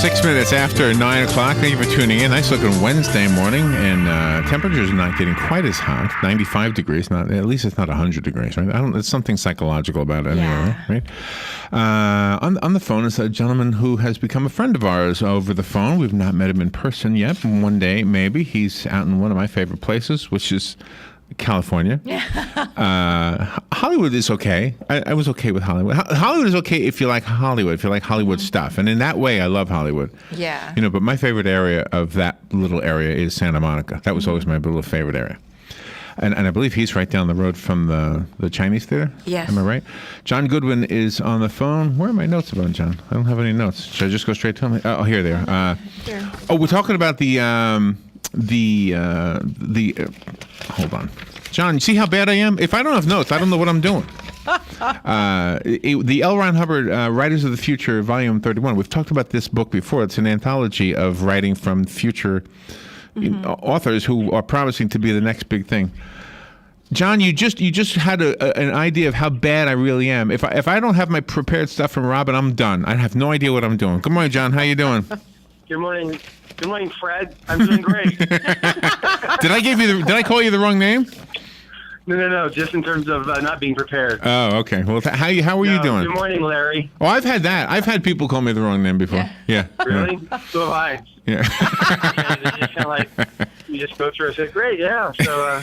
6 minutes after 9 o'clock. Thank you for tuning in. Nice looking Wednesday morning, and temperatures are not getting quite as hot. 95 degrees. Not at least it's not 100 degrees, right? It's something psychological about it anyway, right? On the phone is a gentleman who has become a friend of ours over the phone. We've not met him in person yet. One day, maybe. He's out in one of my favorite places, which is California. Hollywood is okay. I was okay with Hollywood. Hollywood is okay if you like Hollywood, if you like Hollywood stuff. And in that way, I love Hollywood. Yeah. You know, but my favorite area of that little area is Santa Monica. That was always my little favorite area. And I believe he's right down the road from the Chinese theater. Yes. Am I right? John Goodwin is on the phone. Where are my notes about John? I don't have any notes. Should I just go straight to him? Oh, here they are. Here. Oh, we're talking about the hold on. John, you see how bad I am? If I don't have notes, I don't know what I'm doing. The L. Ron Hubbard Writers of the Future, Volume 31. We've talked about this book before. It's an anthology of writing from future authors who are promising to be the next big thing. John, you just had an idea of how bad I really am. If I don't have my prepared stuff from Robin, I'm done. I have no idea what I'm doing. Good morning, John. How you doing? Good morning. Good morning, Fred. I'm doing great. Did I call you the wrong name? No. Just in terms of not being prepared. Oh, okay. Well, how are you doing? Good morning, Larry. Oh, I've had that. I've had people call me the wrong name before. Yeah. Really? So have I. Yeah. And it's just kind of like you just go through and say, "Great, yeah." So.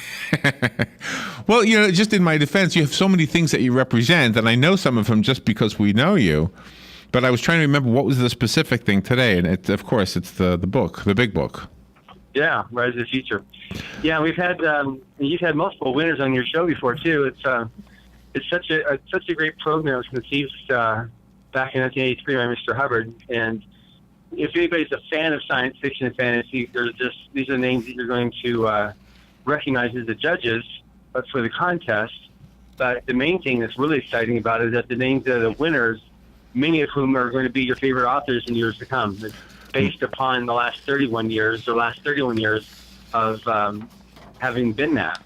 Well, you know, just in my defense, you have so many things that you represent, and I know some of them just because we know you. But I was trying to remember what was the specific thing today, and of course, it's the book, the big book. Yeah, Rise of the Future. Yeah, we've had you've had multiple winners on your show before too. It's such a great program. It was conceived back in 1983 by Mr. Hubbard, and if anybody's a fan of science fiction and fantasy, these are names that you're going to recognize as the judges, but for the contest. But the main thing that's really exciting about it is that the names of the winners, many of whom are going to be your favorite authors in years to come. It's based upon the last 31 years of having been that.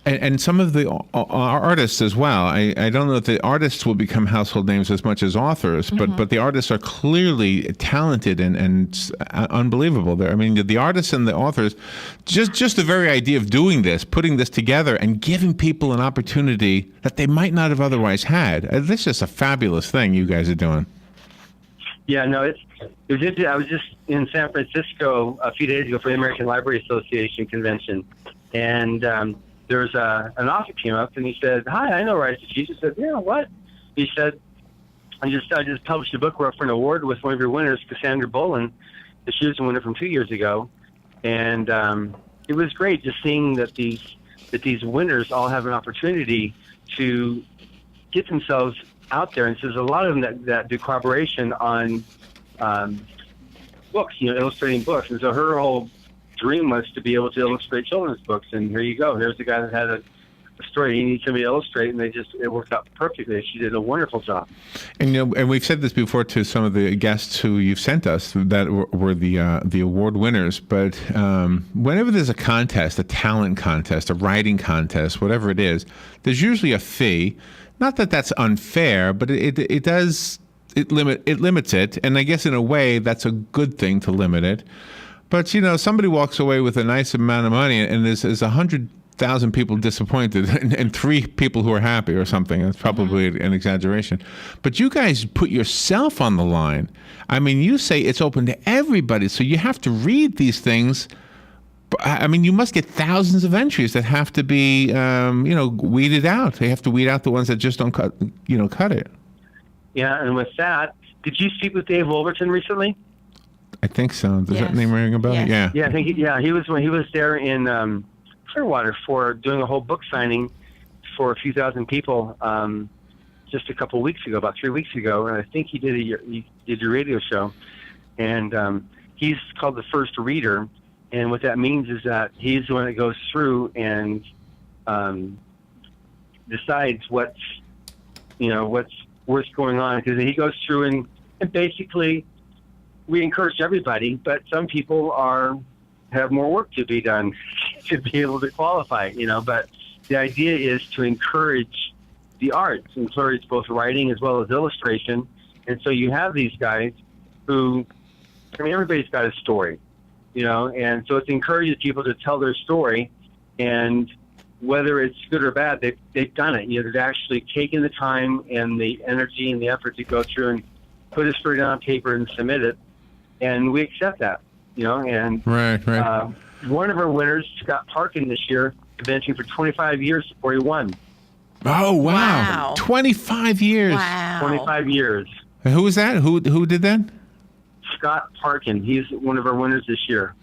And some of the artists as well. I don't know if the artists will become household names as much as authors, but the artists are clearly talented and unbelievable. I mean, the artists and the authors, just the very idea of doing this, putting this together and giving people an opportunity that they might not have otherwise had. This is just a fabulous thing you guys are doing. Yeah, no, it was interesting. I was just in San Francisco a few days ago for the American Library Association convention, and there's an author came up and he said, "Hi, I know Rise of the Future." I said, "Yeah, what?" He said, I just published a book. We're up for an award with one of your winners, Cassandra Bolin. She was a winner from 2 years ago, and it was great just seeing that these winners all have an opportunity to get themselves out there. And so there's a lot of them that do collaboration on books, illustrating books. And so her whole dream was to be able to illustrate children's books. And here you go. Here's the guy that had a story he needs somebody to illustrate, and it worked out perfectly. She did a wonderful job. And and we've said this before to some of the guests who you've sent us that were the award winners. But whenever there's a contest, a talent contest, a writing contest, whatever it is, there's usually a fee. Not that that's unfair, but it limits it, and I guess in a way that's a good thing to limit it. But somebody walks away with a nice amount of money, and there's 100,000 people disappointed, and 3 people who are happy or something. That's probably an exaggeration. But you guys put yourself on the line. I mean, you say it's open to everybody, so you have to read these things. I mean, you must get thousands of entries that have to be, weeded out. They have to weed out the ones that just don't cut it. Yeah, and with that, did you speak with Dave Wolverton recently? I think so. Does that name ring a bell? Yes. Yeah. I think he was there in Clearwater for doing a whole book signing for a few thousand people just a couple weeks ago, about 3 weeks ago, and I think he did your radio show, and he's called the first reader. And what that means is that he's the one that goes through and decides what's worth going on. Because he goes through and basically we encourage everybody, but some people have more work to be done to be able to qualify. But the idea is to encourage the arts, encourage both writing as well as illustration. And so you have these guys who I mean, everybody's got a story, and so it encourages people to tell their story, and whether it's good or bad, they've done it. They've actually taken the time and the energy and the effort to go through and put a story down on paper and submit it, and we accept that, and Right. One of our winners, Scott Parkin, this year, advancing for 25 years before he won. Oh, wow. Wow. 25 years. Wow. 25 years. And who was that? Who did that? Scott Parkin. He's one of our winners this year.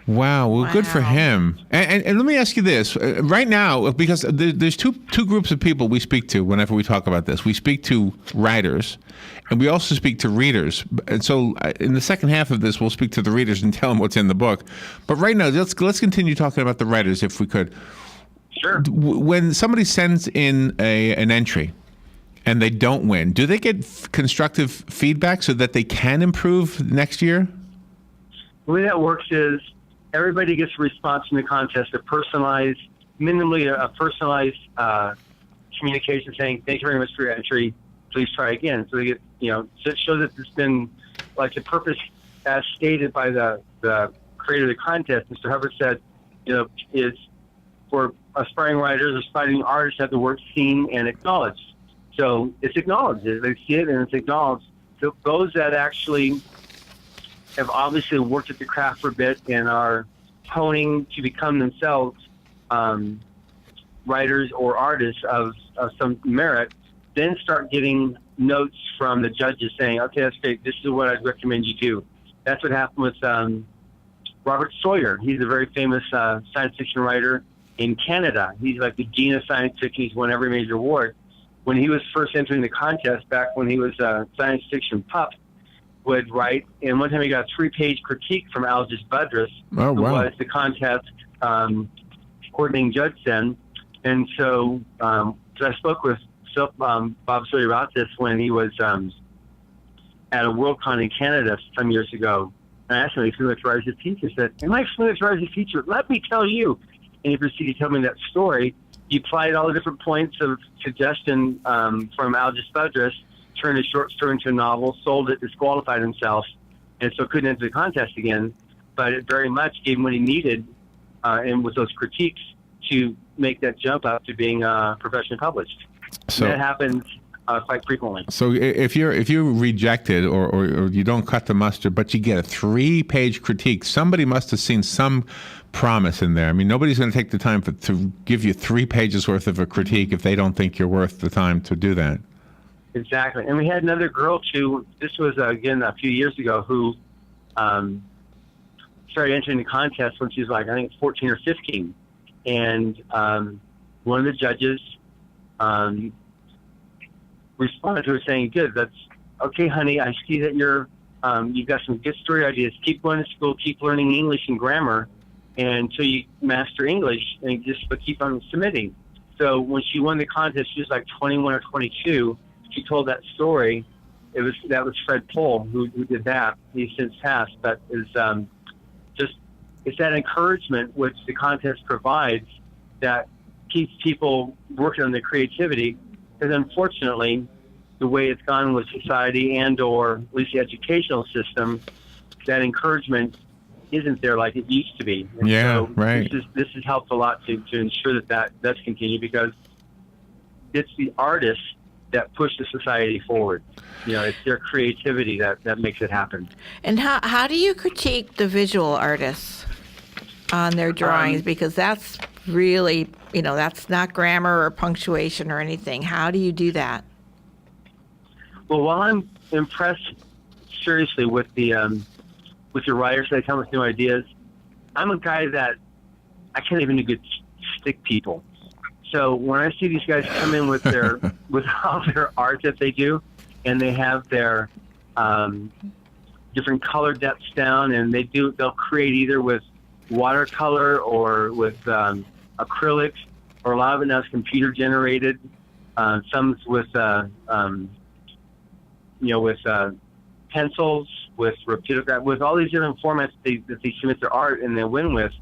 Wow. Well, good for Wow. him. And let me ask you this. Right now, because there's two groups of people we speak to whenever we talk about this. We speak to writers, and we also speak to readers. And so in the second half of this, we'll speak to the readers and tell them what's in the book. But right now, let's continue talking about the writers if we could. Sure. When somebody sends in an entry and they don't win, do they get constructive feedback so that they can improve next year? The way that works is everybody gets a response from the contest, minimally a personalized communication saying, "Thank you very much for your entry. Please try again." So they get, so it shows that it's been like the purpose as stated by the creator of the contest. Mr. Hubbard said, is for aspiring writers, aspiring artists have the work seen and acknowledged. So it's acknowledged. They see it and it's acknowledged. So those that actually have obviously worked at the craft for a bit and are honing to become themselves writers or artists of some merit, then start getting notes from the judges saying, "Okay, that's great. This is what I'd recommend you do." That's what happened with Robert Sawyer. He's a very famous science fiction writer in Canada. He's like the dean of science fiction. He's won every major award. When he was first entering the contest, back when he was a science fiction pup, would write, and one time he got a 3-page critique from Algis Budrus, Oh, who wow. was the contest coordinating judge then. And so I spoke with Bob Sawyer about this when he was at a Worldcon in Canada some years ago. And I asked him if he familiarized his teacher. He said, "Am I familiarized his teacher? Let me tell you." And he proceeded to tell me that story. He applied all the different points of suggestion from Algis Budrus, turned a short story into a novel, sold it, disqualified himself, and so couldn't enter the contest again. But it very much gave him what he needed, and with those critiques, to make that jump up to being professionally published. So And that happens quite frequently. So if you're rejected or you don't cut the mustard, but you get a 3-page critique, somebody must have seen some promise in there. I mean, nobody's going to take the time to give you 3 pages worth of a critique if they don't think you're worth the time to do that. Exactly. And we had another girl, too. This was, again, a few years ago, who started entering the contest when she was like, I think, 14 or 15. And one of the judges responded to her saying, "Good, that's okay, honey. I see that you've got some good story ideas. Keep going to school, keep learning English and grammar until you master English, and but keep on submitting." So when she won the contest, she was like 21 or 22. She told that story. That was Fred Pohl who did that. He's since passed, but it's that encouragement which the contest provides that keeps people working on their creativity. Because unfortunately, the way it's gone with society and or at least the educational system, that encouragement isn't there like it used to be. And so right. This has helped a lot to ensure that does continue, because it's the artists that push the society forward. It's their creativity that makes it happen. And how do you critique the visual artists on their drawings? Because that's really, that's not grammar or punctuation or anything. How do you do that? Well, while I'm impressed seriously with your writers that come with new ideas, I'm a guy that I can't even do good stick people. So when I see these guys come in with with all their art that they do, and they have their different color depths down, and they'll create either with watercolor or with acrylics, or a lot of it now is computer generated. Some's with pencils, with rapidograph, with all these different formats that they submit their art and they win with.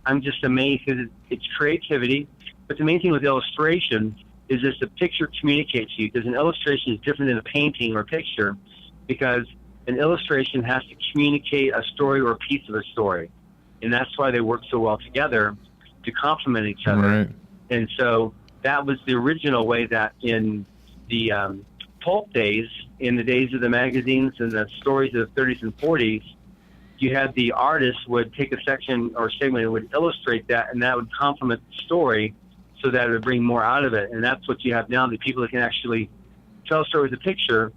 I'm just amazed because it's creativity. But the main thing with illustration is just the picture communicates to you, because an illustration is different than a painting or a picture, because an illustration has to communicate a story or a piece of a story. And that's why they work so well together, to complement each other. Right. And so that was the original way that in the pulp days, in the days of the magazines and the stories of the 30s and 40s, you had the artist would take a section or segment and would illustrate that, and that would complement the story so that it would bring more out of it. And that's what you have now, the people that can actually tell a story with a picture.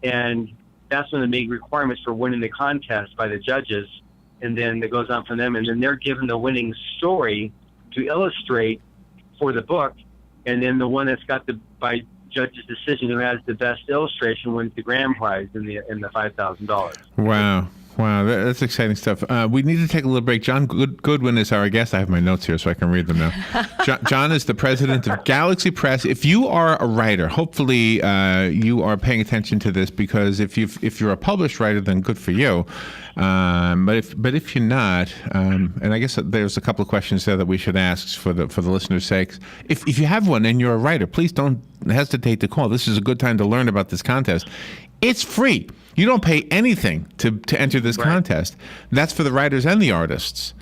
And that's one of the big requirements for winning the contest by the judges. And then it goes on from them, and then they're given the winning story to illustrate for the book. And then the one that's got by judge's decision, who has the best illustration, wins the grand prize in the $5,000. Wow. Wow, that's exciting stuff. We need to take a little break. John Goodwin is our guest. I have my notes here so I can read them now. John is the president of Galaxy Press. If you are a writer, hopefully you are paying attention to this, because if you're a published writer, then good for you. But if you're not, and I guess there's a couple of questions there that we should ask for the listeners' sakes. If you have one and you're a writer, please don't hesitate to call. This is a good time to learn about this contest. It's free. You don't pay anything to enter this contest. That's for the writers and the artists.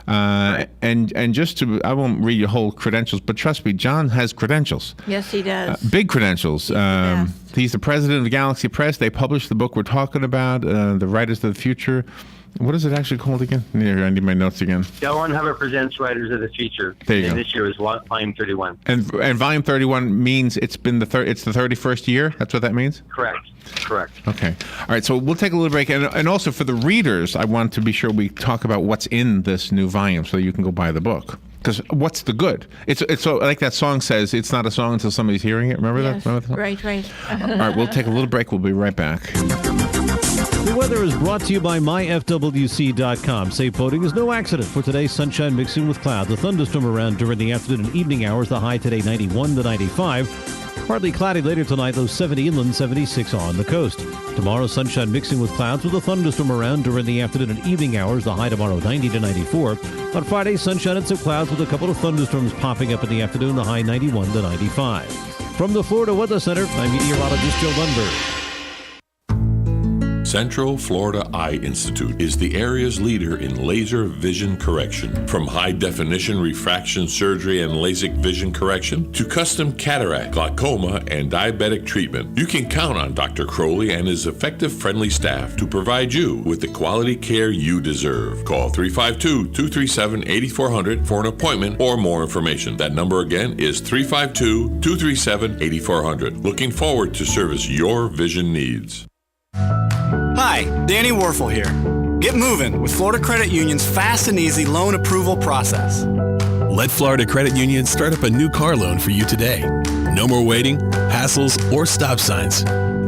And just to, I won't read your whole credentials, but trust me, John has credentials. Yes, he does. Big credentials. He's the president of Galaxy Press. They published the book we're talking about, The Writers of the Future. What is it actually called again? Here, I need my notes again. L. Ron Hubbard presents Writers of the Future. There you go. This year is volume 31. And volume 31 means it's the 31st year? That's what that means? Correct. Okay. All right, so we'll take a little break. And also for the readers, I want to be sure we talk about what's in this new volume so you can go buy the book. Because what's the good? It's so, like that song says, it's not a song until somebody's hearing it. Remember that? Remember that? Right. All right, we'll take a little break. We'll be right back. The weather is brought to you by myfwc.com. Safe boating is no accident. For today, sunshine mixing with clouds. A thunderstorm around during the afternoon and evening hours. The high today 91 to 95. Partly cloudy later tonight, low 70 inland, 76 on the coast. Tomorrow, sunshine mixing with clouds with a thunderstorm around during the afternoon and evening hours. The high tomorrow 90 to 94. On Friday, sunshine and some clouds with a couple of thunderstorms popping up in the afternoon. The high 91 to 95. From the Florida Weather Center, I'm meteorologist Joe Lundberg. Central Florida Eye Institute is the area's leader in laser vision correction. From high-definition refraction surgery and LASIK vision correction to custom cataract, glaucoma, and diabetic treatment, you can count on Dr. Crowley and his effective, friendly staff to provide you with the quality care you deserve. Call 352-237-8400 for an appointment or more information. That number again is 352-237-8400. Looking forward to service your vision needs. Hi, Danny Warfel here. Get moving with Florida Credit Union's fast and easy loan approval process. Let Florida Credit Union start up a new car loan for you today. No more waiting, hassles, or stop signs.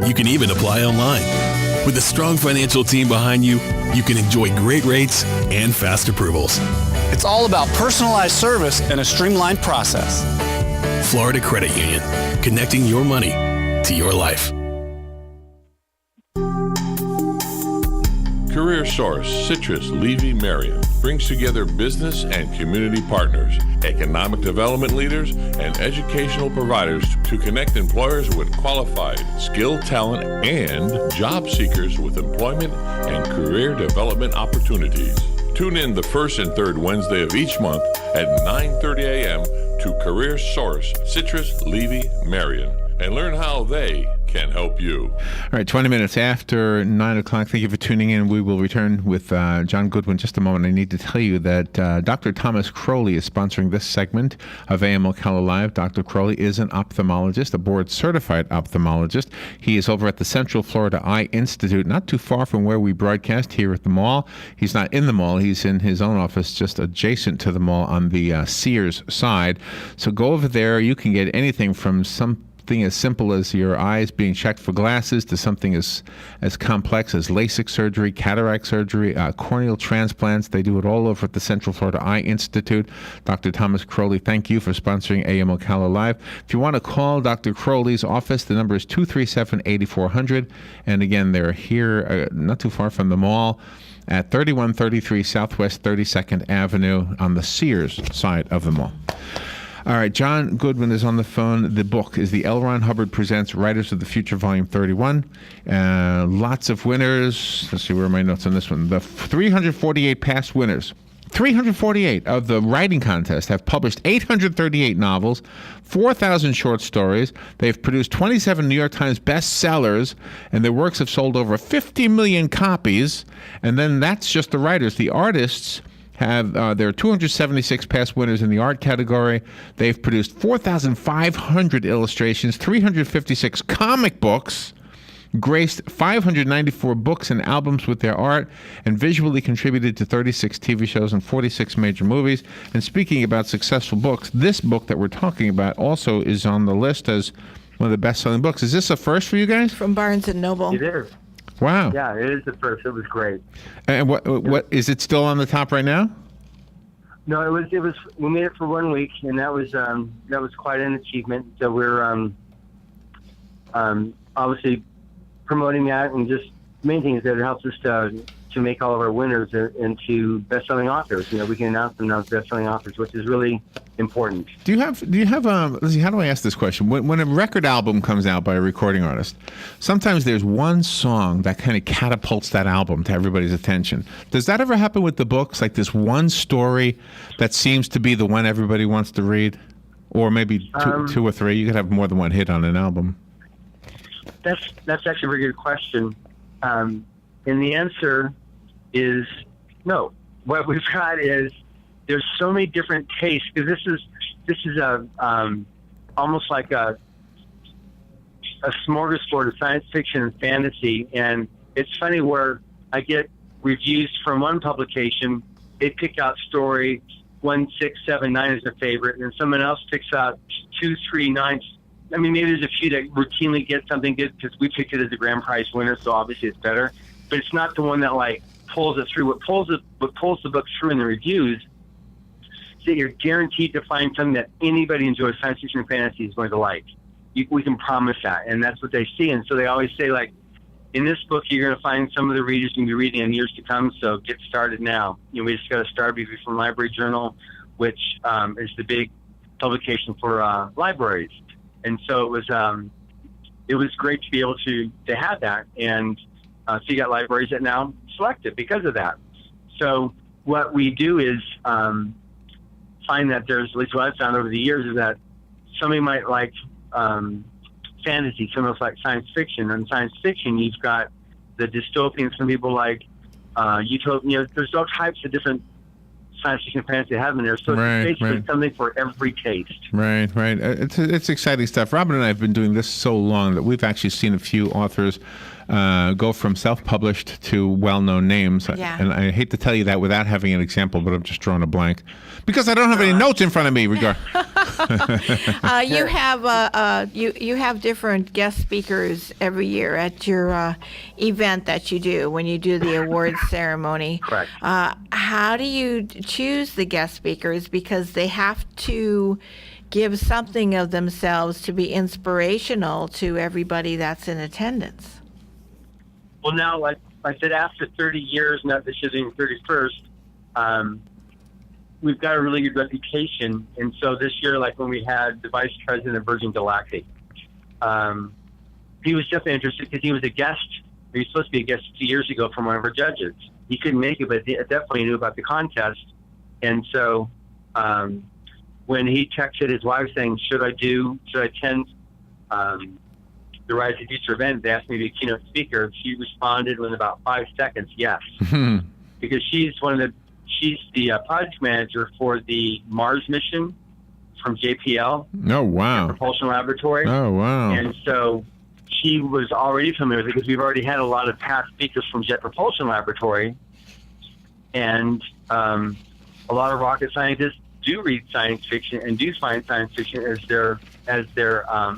You can even apply online. With a strong financial team behind you, you can enjoy great rates and fast approvals. It's all about personalized service and a streamlined process. Florida Credit Union, connecting your money to your life. Career Source Citrus Levy Marion brings together business and community partners, economic development leaders, and educational providers to connect employers with qualified, skilled talent and job seekers with employment and career development opportunities. Tune in the first and third Wednesday of each month at 9:30 a.m. to Career Source Citrus Levy Marion and learn how they can help you. All right, 20 minutes after 9 o'clock. Thank you for tuning in. We will return with John Goodwin in just a moment. I need to tell you that Dr. Thomas Crowley is sponsoring this segment of AM Ocala Live. Dr. Crowley is an ophthalmologist, a board-certified ophthalmologist. He is over at the Central Florida Eye Institute, not too far from where we broadcast here at the mall. He's not in the mall. He's in his own office just adjacent to the mall on the Sears side. So go over there. You can get anything from something as simple as your eyes being checked for glasses to something as complex as LASIK surgery, cataract surgery, corneal transplants. They do it all over at the Central Florida Eye Institute. Dr. Thomas Crowley, thank you for sponsoring AM Ocala Live. If you want to call Dr. Crowley's office, the number is 237-8400. And again, they're here not too far from the mall at 3133 Southwest 32nd Avenue on the Sears side of the mall. All right, John Goodwin is on the phone. The book is the L. Ron Hubbard Presents Writers of the Future, Volume 31. Lots of winners. Let's see, where are my notes on this one? The 348 past winners. 348 of the writing contest have published 838 novels, 4,000 short stories. They've produced 27 New York Times bestsellers, and their works have sold over 50 million copies. And then that's just the writers. The artists have, there are 276 past winners in the art category. They've produced 4,500 illustrations, 356 comic books, graced 594 books and albums with their art, and visually contributed to 36 TV shows and 46 major movies. And speaking about successful books, this book that we're talking about also is on the list as one of the best-selling books. Is this a first for you guys? From Barnes & Noble. It is. Wow. Yeah, it is the first. It was great. And what is it still on the top right now? No, it was. We made it for 1 week, and that was quite an achievement. So we're obviously promoting that, and just the main thing is that it helps us to make all of our winners into best-selling authors. You know, we can announce them now as best-selling authors, which is really important. Do you have let's see, how do I ask this question? When a record album comes out by a recording artist, sometimes there's one song that kind of catapults that album to everybody's attention. Does that ever happen with the books? Like this one story that seems to be the one everybody wants to read? Or maybe two or three? You could have more than one hit on an album. That's actually a very good question. And the answer is no. What we've got is there's so many different tastes, because this is a almost like a smorgasbord of science fiction and fantasy. And it's funny where I get reviews from one publication, they pick out story 1, 6, 7, 9 as their favorite, and someone else picks out 2, 3, 9. I mean, maybe there's a few that routinely get something good because we picked it as a grand prize winner, so obviously it's better. But it's not the one that like pulls it through. What pulls the book through in the reviews is that you're guaranteed to find something that anybody enjoys science fiction and fantasy is going to like. We can promise that, and that's what they see. And so they always say, like, in this book, you're going to find some of the readers you're going to be reading in years to come. So get started now. You know, we just got a star review from Library Journal, which is the big publication for libraries. And so it was great to be able to have that. And so you got libraries that now select it because of that. So what we do is find that there's, at least what I've found over the years, is that somebody might like fantasy, some of like science fiction. And science fiction, you've got the dystopian, some people like utopian. You know, there's all types of different science fiction fantasy have in there, so it's basically something for every taste. Right. It's exciting stuff. Robin and I have been doing this so long that we've actually seen a few authors go from self-published to well-known names. Yeah. And I hate to tell you that without having an example, but I'm just drawing a blank because I don't have any notes in front of me. You have different guest speakers every year at your event that you do when you do the awards ceremony. Correct. How do you choose the guest speakers? Because they have to give something of themselves to be inspirational to everybody that's in attendance. Well, now, like I said, after 30 years, not this year being 31st, we've got a really good reputation. And so this year, like when we had the vice president of Virgin Galactic, he was definitely interested because he was a guest. He was supposed to be a guest 2 years ago from one of our judges. He couldn't make it, but he definitely knew about the contest. And so when he texted his wife saying, should I attend the Rise of the Future event, they asked me to be a keynote speaker, she responded within about 5 seconds, yes. Because she's the project manager for the Mars mission from JPL. Oh, wow. Propulsion Laboratory. Oh, wow. And so she was already familiar with it because we've already had a lot of past speakers from Jet Propulsion Laboratory. And a lot of rocket scientists do read science fiction and do find science fiction as their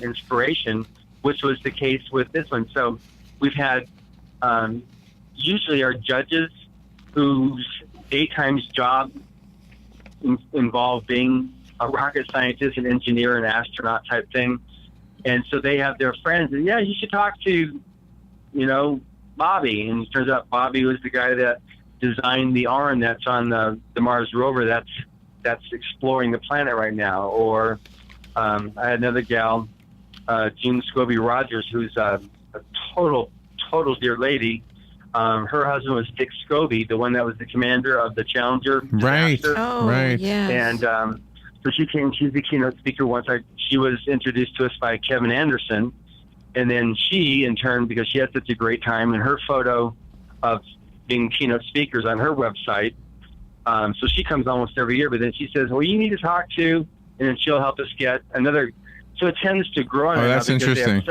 inspiration, which was the case with this one. So we've had usually our judges whose daytime job involve being a rocket scientist, an engineer, an astronaut type thing. And so they have their friends, and you should talk to, Bobby. And it turns out Bobby was the guy that designed the arm that's on the Mars rover that's that's exploring the planet right now. Or I had another gal, Jean Scobie Rogers, who's a total dear lady. Her husband was Dick Scobie, the one that was the commander of the Challenger disaster. Oh, Right. yes. And so she came. She's the keynote speaker once. She was introduced to us by Kevin Anderson, and then she, in turn, because she had such a great time, and her photo of being keynote speakers on her website. So she comes almost every year, but then she says, "Well, you need to talk to," and then she'll help us get another. So it tends to grow. Oh, that's interesting.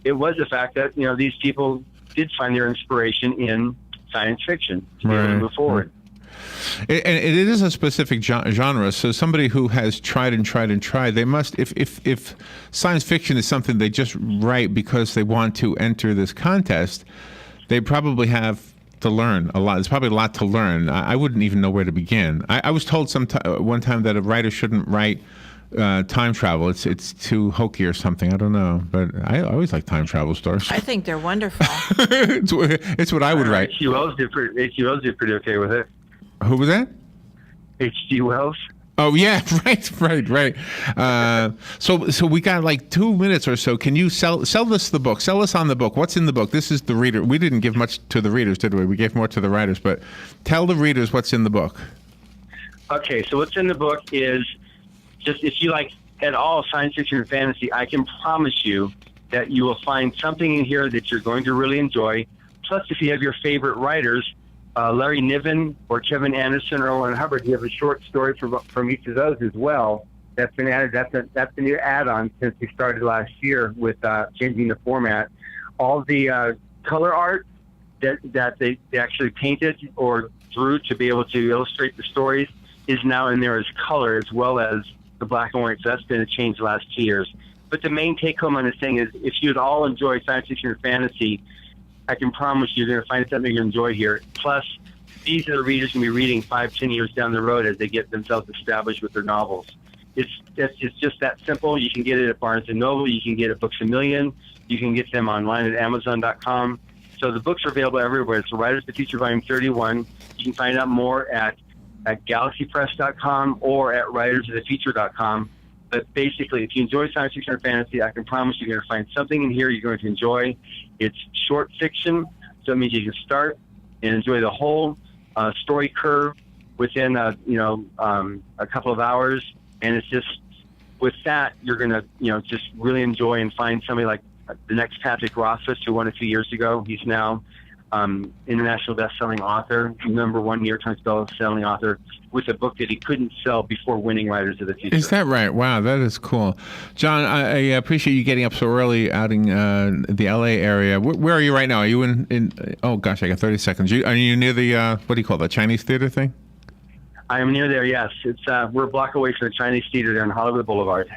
It was the fact that these people did find their inspiration in science fiction to be able to move forward. And it is a specific genre. So somebody who has tried and tried and tried, they must, if science fiction is something they just write because they want to enter this contest, they probably have to learn a lot. There's probably a lot to learn. I wouldn't even know where to begin. I was told one time that a writer shouldn't write time travel. It's too hokey or something. I don't know, but I always like time travel stories. I think they're wonderful. It's what I would write. H.G. Wells did pretty okay with it. Who was that? H.G. Wells. Oh yeah, right. So we got like 2 minutes or so. Can you sell us the book? Sell us on the book. What's in the book? This is the reader. We didn't give much to the readers, did we? We gave more to the writers, but tell the readers what's in the book. Okay, so what's in the book is just, if you like at all science fiction and fantasy, I can promise you that you will find something in here that you're going to really enjoy. Plus, if you have your favorite writers, Larry Niven or Kevin Anderson or Owen Hubbard, you have a short story from each of those as well. That's been added. That's a new add-on since we started last year with changing the format. All the color art that they actually painted or drew to be able to illustrate the stories is now in there as color, as well as the black and white. So that's been a change the last 2 years. But the main take-home on this thing is, if you'd all enjoy science fiction or fantasy, I can promise you're going to find something you enjoy here. Plus, these are the readers going to be reading 5-10 years down the road as they get themselves established with their novels. It's just that simple. You can get it at Barnes & Noble. You can get it at Books A Million. You can get them online at Amazon.com. So the books are available everywhere. It's Writers of the Future, Volume 31. You can find out more at GalaxyPress.com or at WritersOfTheFuture.com. But basically, if you enjoy science fiction or fantasy, I can promise you're going to find something in here you're going to enjoy. It's short fiction, so it means you can start and enjoy the whole story curve within a couple of hours. And it's just, with that, you're going to just really enjoy and find somebody like the next Patrick Rothfuss, who won a few years ago. He's now international best-selling author, #1 New York Times best-selling author, with a book that he couldn't sell before winning Writers of the Future. Is that right? Wow, that is cool. John, I appreciate you getting up so early out in the L.A. area. Where are you right now? Are you in oh, gosh, I got 30 seconds. Are you near the, what do you call that, Chinese theater thing? I am near there, yes. It's we're a block away from the Chinese theater there on Hollywood Boulevard.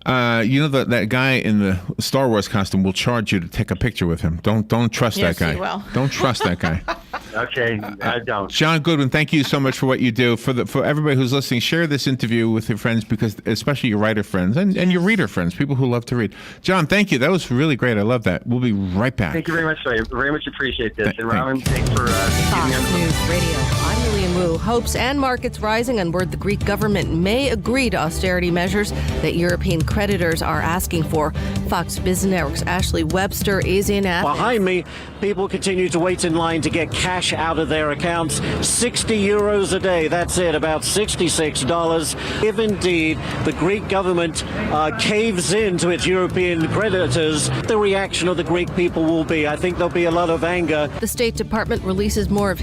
That guy in the Star Wars costume will charge you to take a picture with him. Don't trust Yes, that guy. he will. Don't trust that guy. Okay, I don't. John Goodwin, thank you so much for what you do. For everybody who's listening, share this interview with your friends, because especially your writer friends and your reader friends, people who love to read. John, thank you. That was really great. I love that. We'll be right back. Thank you very much, I very much appreciate this. And Robin, thanks for giving me Fox News Radio. I'm Lillian Wu. Hopes and markets rising on word the Greek government may agree to austerity measures that European creditors are asking for. Fox Business Network's Ashley Webster is in Athens. Behind me, people continue to wait in line to get cash out of their accounts. 60 euros a day, that's it, about $66. If indeed the Greek government caves in to its European creditors, the reaction of the Greek people will be, I think there'll be a lot of anger. The State Department releases more of